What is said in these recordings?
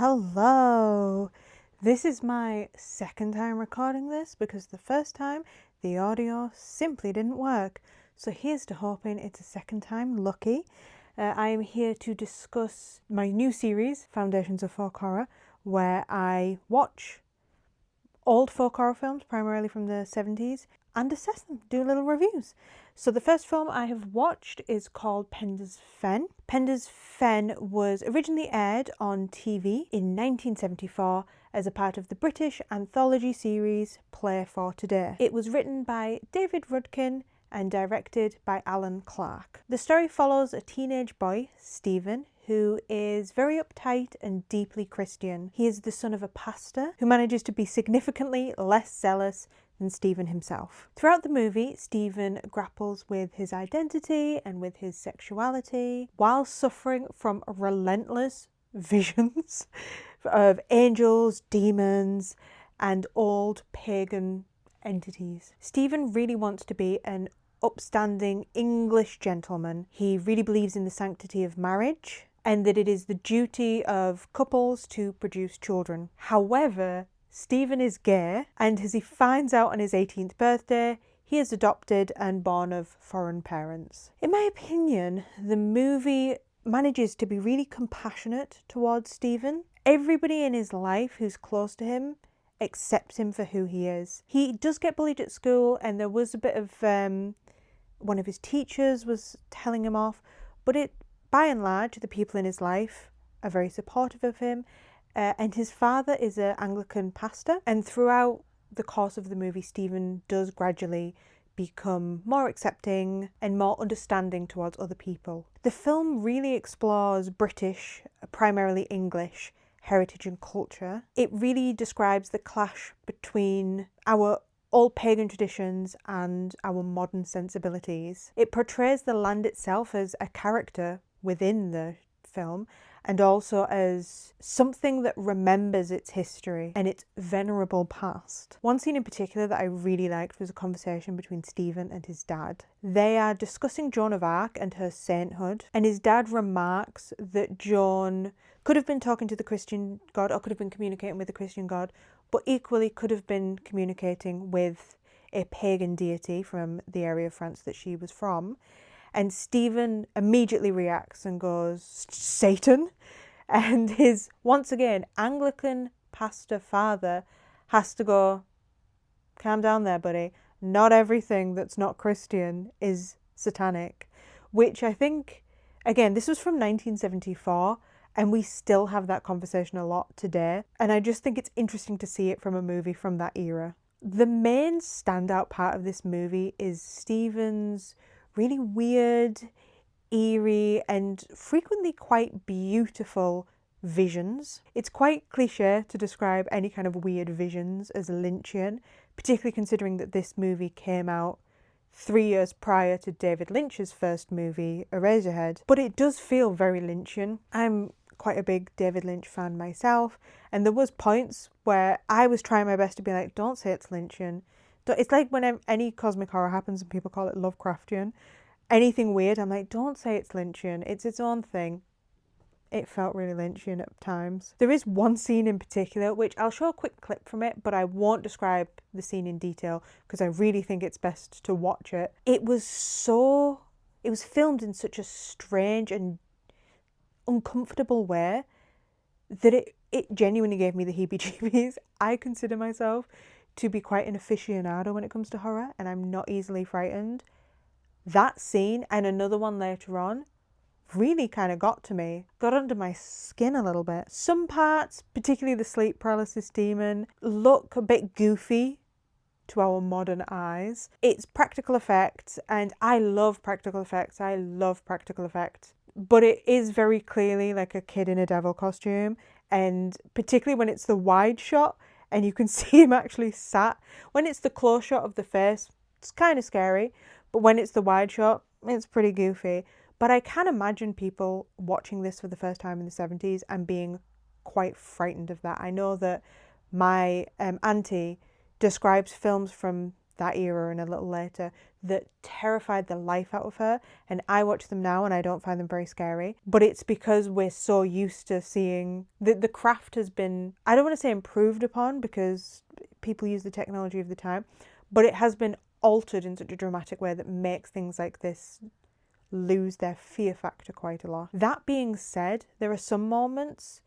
Hello! This is my second time recording this because the first time the audio simply didn't work. So here's to hoping it's a second time lucky. I am here to discuss my new series, Foundations of Folk Horror, where I watch old folk horror films, primarily from the 70s, and assess them, do little reviews. So the first film I have watched is called Penders Fen. Penders Fen was originally aired on TV in 1974 as a part of the British anthology series Play for Today. It was written by David Rudkin and directed by Alan Clark. The story follows a teenage boy, Stephen, who is very uptight and deeply Christian. He is the son of a pastor who manages to be significantly less zealous than Stephen himself. Throughout the movie, Stephen grapples with his identity and with his sexuality while suffering from relentless visions of angels, demons, and old pagan entities. Stephen really wants to be an upstanding English gentleman. He really believes in the sanctity of marriage and that it is the duty of couples to produce children. However, Stephen is gay, and as he finds out on his 18th birthday, he is adopted and born of foreign parents. In my opinion, the movie manages to be really compassionate towards Stephen. Everybody in his life who's close to him accepts him for who he is. He does get bullied at school, and there was a bit of one of his teachers was telling him off, but by and large, the people in his life are very supportive of him, and his father is an Anglican pastor, and throughout the course of the movie, Stephen does gradually become more accepting and more understanding towards other people. The film really explores British, primarily English, heritage and culture. It really describes the clash between our old pagan traditions and our modern sensibilities. It portrays the land itself as a character within the film and also as something that remembers its history and its venerable past. One scene in particular that I really liked was a conversation between Stephen and his dad. They are discussing Joan of Arc and her sainthood, and his dad remarks that Joan could have been talking to the Christian God or could have been communicating with the Christian God, but equally could have been communicating with a pagan deity from the area of France that she was from. And Stephen immediately reacts and goes, Satan? And his, once again, Anglican pastor father has to go, calm down there, buddy. Not everything that's not Christian is satanic. Which I think, again, this was from 1974, and we still have that conversation a lot today. And I just think it's interesting to see it from a movie from that era. The main standout part of this movie is Stephen's really weird, eerie, and frequently quite beautiful visions. It's quite cliche to describe any kind of weird visions as Lynchian, particularly considering that this movie came out 3 years prior to David Lynch's first movie, Eraserhead. But it does feel very Lynchian. I'm quite a big David Lynch fan myself, and there was points where I was trying my best to be like, don't say it's Lynchian. It's like when any cosmic horror happens and people call it Lovecraftian. Anything weird, I'm like, don't say it's Lynchian. It's its own thing. It felt really Lynchian at times. There is one scene in particular, which I'll show a quick clip from it, but I won't describe the scene in detail because I really think it's best to watch it. It was filmed in such a strange and uncomfortable way that it genuinely gave me the heebie-jeebies. I consider myself to be quite an aficionado when it comes to horror, and I'm not easily frightened. That scene and another one later on really kind of got to me, got under my skin a little bit. Some parts, particularly the sleep paralysis demon, look a bit goofy to our modern eyes. It's practical effects, and I love practical effects. But it is very clearly like a kid in a devil costume, and particularly when it's the wide shot and you can see him actually sat. When it's the close shot of the face, it's kind of scary, but when it's the wide shot, it's pretty goofy. But I can imagine people watching this for the first time in the 70s and being quite frightened of that. I know that my auntie describes films from that era and a little later that terrified the life out of her, and I watch them now and I don't find them very scary. But it's because we're so used to seeing the craft has been, I don't want to say improved upon because people use the technology of the time, but it has been altered in such a dramatic way that makes things like this lose their fear factor quite a lot. That being said, there are some moments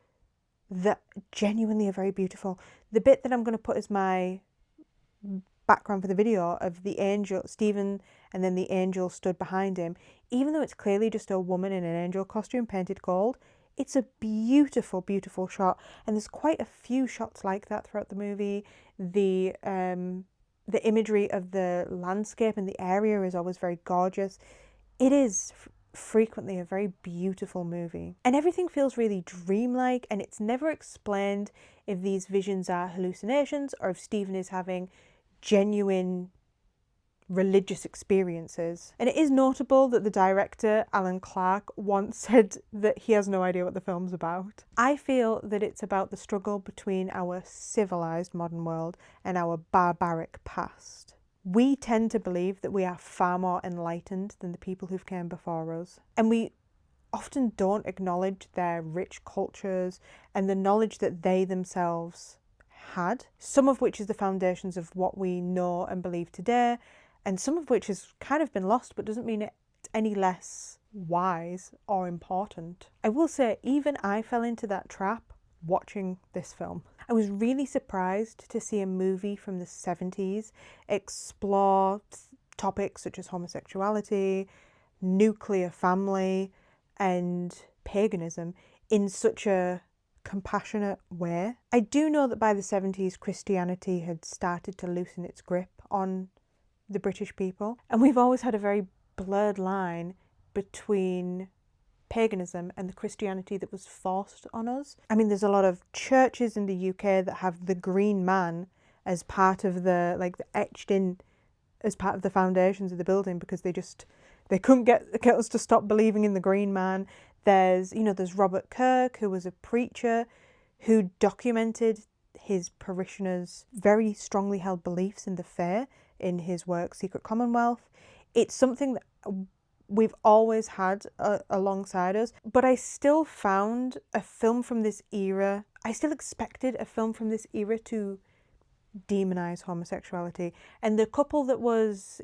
that genuinely are very beautiful. The bit that I'm going to put as my background for the video of the angel, Stephen, and then the angel stood behind him, even though it's clearly just a woman in an angel costume painted gold, it's a beautiful, beautiful shot. And there's quite a few shots like that throughout the movie. The imagery of the landscape and the area is always very gorgeous. It is frequently a very beautiful movie. And everything feels really dreamlike, and it's never explained if these visions are hallucinations or if Stephen is having genuine religious experiences. And it is notable that the director, Alan Clark, once said that he has no idea what the film's about. I feel that it's about the struggle between our civilized modern world and our barbaric past. We tend to believe that we are far more enlightened than the people who've came before us. And we often don't acknowledge their rich cultures and the knowledge that they themselves had, some of which is the foundations of what we know and believe today, and some of which has kind of been lost, but doesn't mean it's any less wise or important. I will say, even I fell into that trap watching this film. I was really surprised to see a movie from the 70s explore topics such as homosexuality, nuclear family, and paganism in such a compassionate way. I do know that by the 70s Christianity had started to loosen its grip on the British people, and we've always had a very blurred line between paganism and the Christianity that was forced on us. I mean, there's a lot of churches in the UK that have the green man as part of the etched in as part of the foundations of the building because they couldn't get us to stop believing in the green man. There's Robert Kirk, who was a preacher who documented his parishioners' very strongly held beliefs in the faith in his work Secret Commonwealth. It's something that we've always had alongside us, but I still found a film from this era, I still expected a film from this era to demonize homosexuality. And the couple that it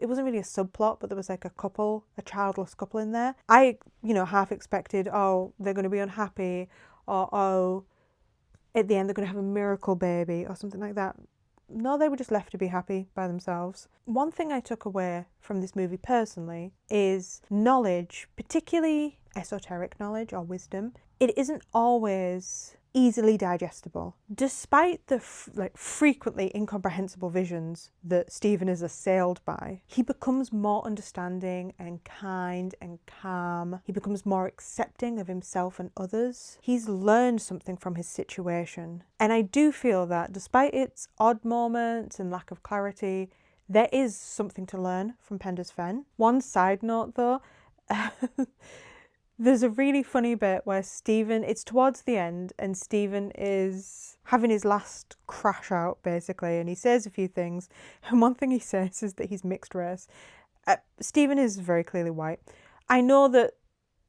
wasn't really a subplot, but there was like a childless couple in there. I, half expected, oh, they're going to be unhappy, or oh, at the end they're going to have a miracle baby or something like that. No, they were just left to be happy by themselves. One thing I took away from this movie personally is knowledge, particularly esoteric knowledge or wisdom. It isn't always easily digestible. Despite the frequently incomprehensible visions that Stephen is assailed by, he becomes more understanding and kind and calm. He becomes more accepting of himself and others. He's learned something from his situation. And I do feel that despite its odd moments and lack of clarity, there is something to learn from Penders Fen. One side note though, there's a really funny bit where it's towards the end, and Stephen is having his last crash out, basically, and he says a few things. And one thing he says is that he's mixed race. Stephen is very clearly white. I know that,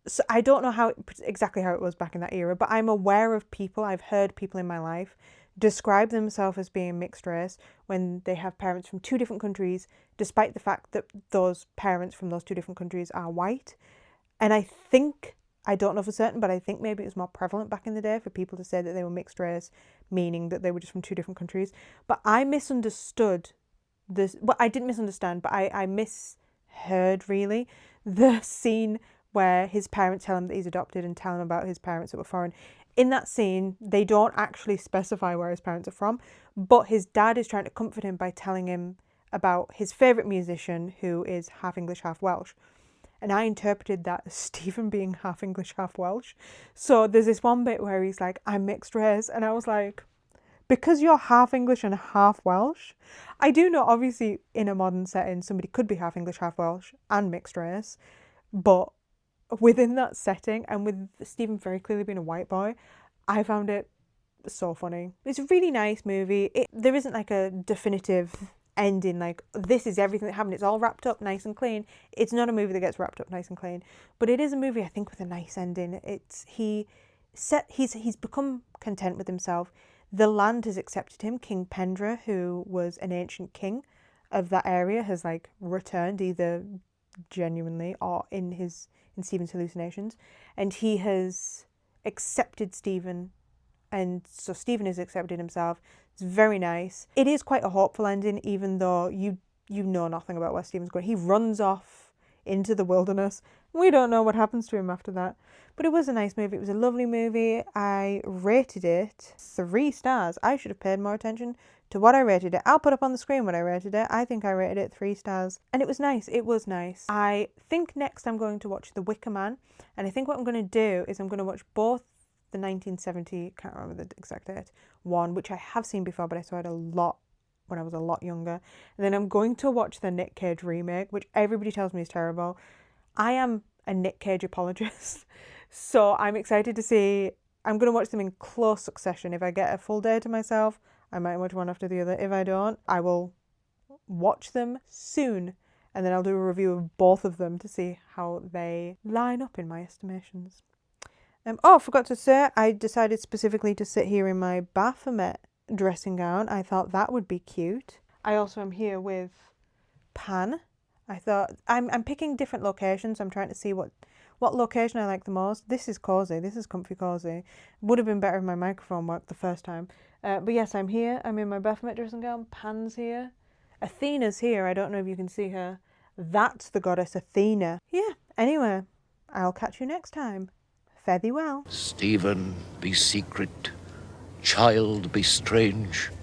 so I don't know exactly how it was back in that era, but I'm aware of people, I've heard people in my life describe themselves as being mixed race when they have parents from two different countries, despite the fact that those parents from those two different countries are white. And I don't know for certain, but I think maybe it was more prevalent back in the day for people to say that they were mixed race, meaning that they were just from two different countries. But I misunderstood this. Well, I didn't misunderstand, but I misheard, really, the scene where his parents tell him that he's adopted and tell him about his parents that were foreign. In that scene, they don't actually specify where his parents are from, but his dad is trying to comfort him by telling him about his favourite musician, who is half English, half Welsh. And I interpreted that as Stephen being half English, half Welsh. So there's this one bit where he's like, I'm mixed race. And I was like, because you're half English and half Welsh? I do know, obviously, in a modern setting, somebody could be half English, half Welsh and mixed race. But within that setting, and with Stephen very clearly being a white boy, I found it so funny. It's a really nice movie. There isn't like a definitive ending, like this is everything that happened, it's all wrapped up nice and clean. It's not a movie that gets wrapped up nice and clean, but it is a movie I think with a nice ending. He's become content with himself. The land has accepted him. King Penda, who was an ancient king of that area, has like returned, either genuinely or in Stephen's hallucinations, and he has accepted Stephen, and so Stephen has accepted himself. It's very nice. It is quite a hopeful ending, even though you know nothing about where Stephen's going. He runs off into the wilderness. We don't know what happens to him after that. But it was a nice movie. It was a lovely movie. I rated it 3 stars. I should have paid more attention to what I rated it. I'll put up on the screen what I rated it. I think I rated it 3 stars. And it was nice. It was nice. I think next I'm going to watch The Wicker Man. And I think what I'm going to do is I'm going to watch both the 1970, can't remember the exact date, one, which I have seen before, but I saw it a lot when I was a lot younger. And then I'm going to watch the Nick Cage remake, which everybody tells me is terrible. I am a Nick Cage apologist, so I'm excited to see. I'm going to watch them in close succession. If I get a full day to myself, I might watch one after the other. If I don't, I will watch them soon, and then I'll do a review of both of them to see how they line up in my estimations. Oh, I forgot to say, I decided specifically to sit here in my Baphomet dressing gown. I thought that would be cute. I also am here with Pan. I thought I'm picking different locations. I'm trying to see what location I like the most. This is cozy. This is comfy cozy. Would have been better if my microphone worked the first time. But yes, I'm here. I'm in my Baphomet dressing gown. Pan's here. Athena's here. I don't know if you can see her. That's the goddess Athena. Yeah. Anyway, I'll catch you next time. Fare thee well. Stephen, be secret. Child, be strange.